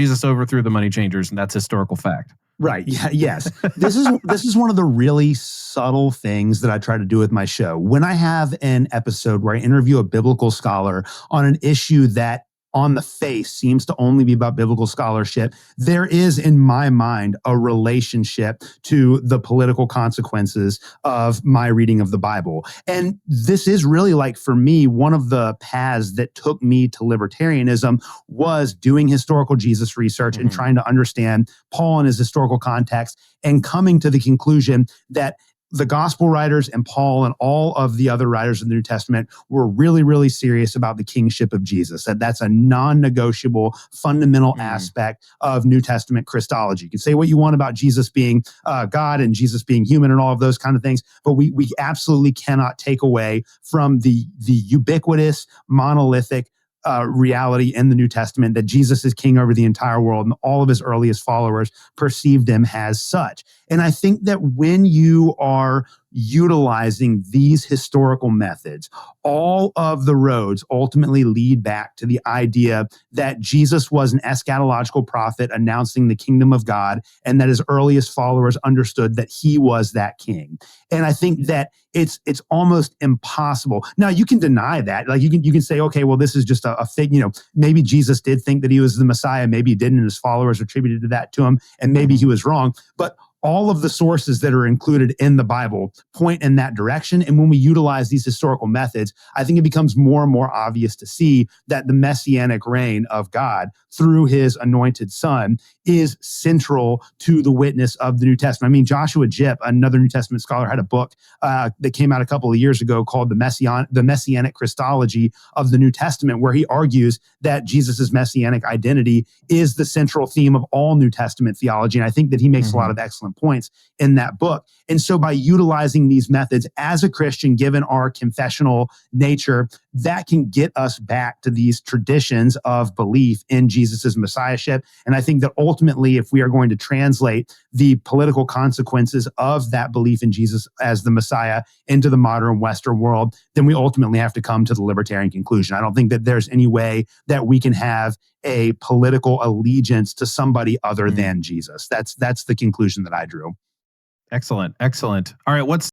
Jesus overthrew the money changers, and that's historical fact. Right. Yeah. Yes. This is one of the really subtle things that I try to do with my show. When I have an episode where I interview a biblical scholar on an issue that on the face seems to only be about biblical scholarship, there is in my mind a relationship to the political consequences of my reading of the Bible. And this is really, like, for me, one of the paths that took me to libertarianism was doing historical Jesus research and trying to understand Paul and his historical context and coming to the conclusion that the gospel writers and Paul and all of the other writers in the New Testament were really, really serious about the kingship of Jesus. That's a non-negotiable, fundamental aspect of New Testament Christology. You can say what you want about Jesus being God and Jesus being human and all of those kind of things, but we absolutely cannot take away from the ubiquitous, monolithic reality in the New Testament that Jesus is king over the entire world, and all of his earliest followers perceived him as such. And I think that when you are utilizing these historical methods, all of the roads ultimately lead back to the idea that Jesus was an eschatological prophet announcing the kingdom of God, and that his earliest followers understood that he was that king. And I think that it's almost impossible. Now, you can deny that. Like, you can say, okay, well, this is just a fig, maybe Jesus did think that he was the Messiah, maybe he didn't, and his followers attributed to that to him, and maybe he was wrong. But all of the sources that are included in the Bible point in that direction. And when we utilize these historical methods, I think it becomes more and more obvious to see that the messianic reign of God through his anointed son is central to the witness of the New Testament. I mean, Joshua Jipp, another New Testament scholar, had a book that came out a couple of years ago called the Messianic Christology of the New Testament, where he argues that Jesus's messianic identity is the central theme of all New Testament theology. And I think that he makes a lot of excellent points in that book. And so by utilizing these methods as a Christian, given our confessional nature, that can get us back to these traditions of belief in Jesus's messiahship. And I think that ultimately, if we are going to translate the political consequences of that belief in Jesus as the Messiah into the modern Western world, then we ultimately have to come to the libertarian conclusion. I don't think that there's any way that we can have a political allegiance to somebody other than Jesus. That's the conclusion that I drew. Excellent. All right. What's